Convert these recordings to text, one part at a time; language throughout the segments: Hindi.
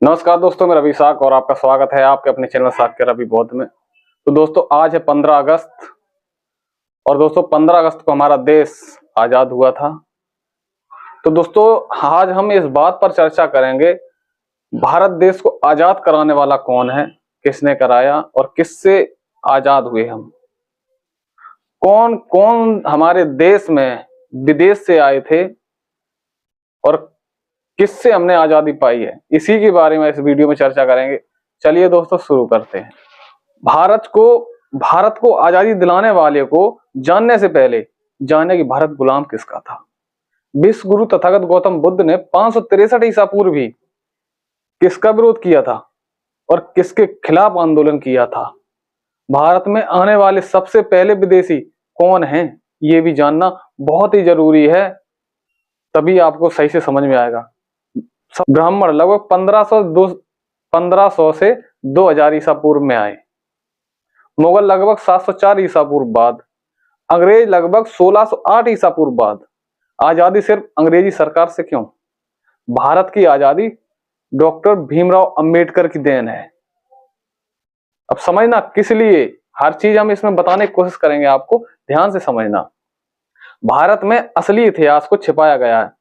नमस्कार दोस्तों, मैं रवि साक और आपका स्वागत है आपके अपने चैनल साक के रवि बौद्ध में। तो दोस्तों आज है 15 अगस्त और दोस्तों 15 अगस्त को हमारा देश आजाद हुआ था। तो दोस्तों आज हम इस बात पर चर्चा करेंगे भारत देश को आजाद कराने वाला कौन है, किसने कराया और किससे आजाद हुए हम। कौन कौन हमारे देश में विदेश से आए थे और किससे हमने आजादी पाई है, इसी के बारे में इस वीडियो में चर्चा करेंगे। चलिए दोस्तों शुरू करते हैं। भारत को आजादी दिलाने वाले को जानने से पहले जाने कि भारत गुलाम किसका था। विश्व गुरु तथागत गौतम बुद्ध ने 563 ईसा पूर्व भी किसका विरोध किया था और किसके खिलाफ आंदोलन किया था। भारत में आने वाले सबसे पहले विदेशी कौन हैं, ये भी जानना बहुत ही जरूरी है, तभी आपको सही से समझ में आएगा। ब्राह्मण लगभग 1500 से 2000 ईसा पूर्व में आए, मुगल लगभग 704 ईसा पूर्व बाद, अंग्रेज लगभग 1608 ईसा पूर्व बाद। आजादी सिर्फ अंग्रेजी सरकार से क्यों? भारत की आजादी डॉक्टर भीमराव अंबेडकर की देन है। अब समझना किस लिए, हर चीज हम इसमें बताने की कोशिश करेंगे, आपको ध्यान से समझना। भारत में असली इतिहास को छिपाया गया है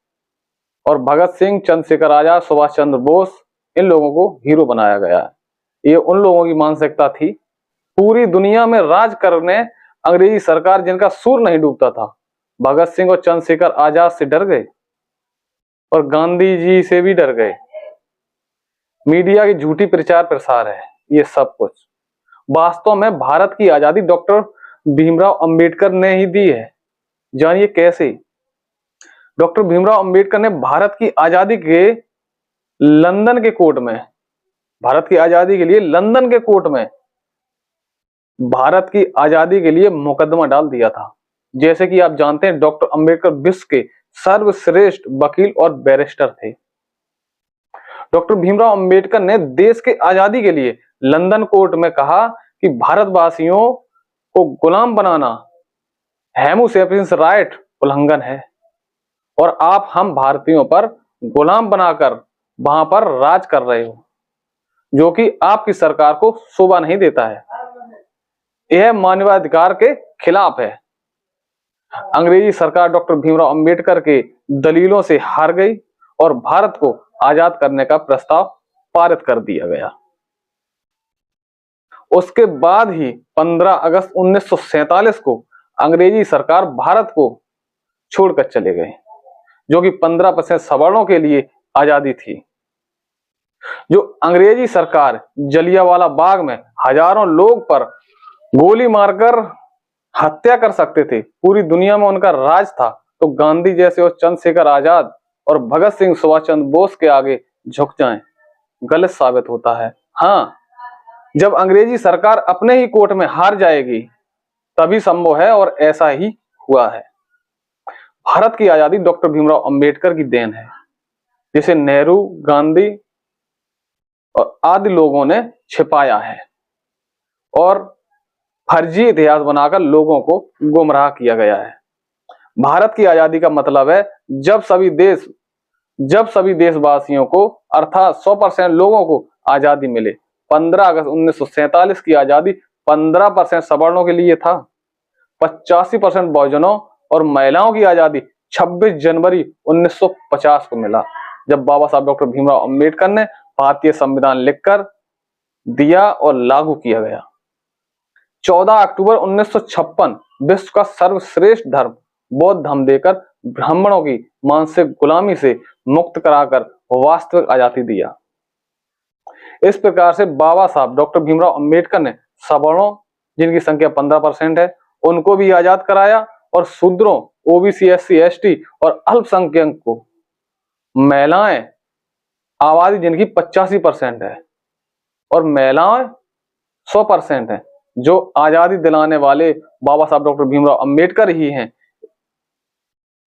और भगत सिंह, चंद्रशेखर आजाद, सुभाष चंद्र बोस, इन लोगों को हीरो बनाया गया है। ये उन लोगों की मानसिकता थी। पूरी दुनिया में राज करने अंग्रेजी सरकार जिनका सूर नहीं डूबता था, भगत सिंह और चंद्रशेखर आजाद से डर गए और गांधी जी से भी डर गए। मीडिया की झूठी प्रचार प्रसार है ये सब कुछ। वास्तव में भारत की आजादी डॉक्टर भीमराव अंबेडकर ने ही दी है। जानिए कैसे। डॉक्टर भीमराव अंबेडकर ने भारत की आजादी के लंदन के कोर्ट में, भारत की आजादी के लिए लंदन के कोर्ट में भारत की आजादी के लिए मुकदमा डाल दिया था। जैसे कि आप जानते हैं, डॉक्टर अंबेडकर विश्व के सर्वश्रेष्ठ वकील और बैरिस्टर थे। डॉक्टर भीमराव अंबेडकर ने देश के आजादी के लिए लंदन कोर्ट में कहा कि भारतवासियों को गुलाम बनाना हेमोसेपियंस राइट उल्लंघन है और आप हम भारतीयों पर गुलाम बनाकर वहां पर राज कर रहे हो, जो कि आपकी सरकार को शोभा नहीं देता है। यह मानवाधिकार के खिलाफ है। अंग्रेजी सरकार डॉक्टर भीमराव अंबेडकर के दलीलों से हार गई और भारत को आजाद करने का प्रस्ताव पारित कर दिया गया। उसके बाद ही 15 अगस्त 1947 को अंग्रेजी सरकार भारत को छोड़कर चले गए, जो कि 15% सवर्णों के लिए आजादी थी। जो अंग्रेजी सरकार जलियांवाला बाग में हजारों लोग पर गोली मारकर हत्या कर सकते थे, पूरी दुनिया में उनका राज था, तो गांधी जैसे और चंद्रशेखर आजाद और भगत सिंह, सुभाष चंद्र बोस के आगे झुक जाएं, गलत साबित होता है। हाँ, जब अंग्रेजी सरकार अपने ही कोर्ट में हार जाएगी तभी संभव है और ऐसा ही हुआ है। भारत की आजादी डॉक्टर भीमराव अंबेडकर की देन है, जिसे नेहरू, गांधी और आदि लोगों ने छिपाया है और फर्जी इतिहास बनाकर लोगों को गुमराह किया गया है। भारत की आजादी का मतलब है जब सभी देशवासियों को अर्थात 100% लोगों को आजादी मिले। 15 अगस्त 1947 की आजादी 15% सवर्णों के लिए था। 85% बहुजनों और महिलाओं की आजादी 26 जनवरी 1950 को मिला, जब बाबा साहब डॉक्टर भीमराव अंबेडकर ने भारतीय संविधान लिखकर दिया और लागू किया गया। 14 अक्टूबर 1956 विश्व का सर्वश्रेष्ठ धर्म बौद्ध धर्म देकर ब्राह्मणों की मानसिक गुलामी से मुक्त कराकर वास्तविक आजादी दिया। इस प्रकार से बाबा साहब डॉक्टर भीमराव अंबेडकर ने सवर्णों, जिनकी संख्या 15% है, उनको भी आजाद कराया और शूद्रों, ओबीसी, एससी, एसटी और अल्पसंख्यक को, महिलाएं, आबादी जिनकी 85% है और महिलाएं 100% है, जो आजादी दिलाने वाले बाबा साहब डॉक्टर भीमराव अंबेडकर ही हैं।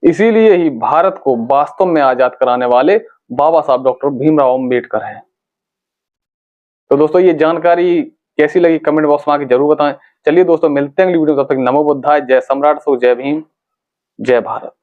इसीलिए ही भारत को वास्तव में आजाद कराने वाले बाबा साहब डॉक्टर भीमराव अंबेडकर हैं। तो दोस्तों ये जानकारी कैसी लगी कमेंट बॉक्स में आके जरूर बताएं। चलिए दोस्तों मिलते हैं अगली वीडियो में, तब तक नमो बुद्धाय, जय सम्राट, जय भीम, जय भारत।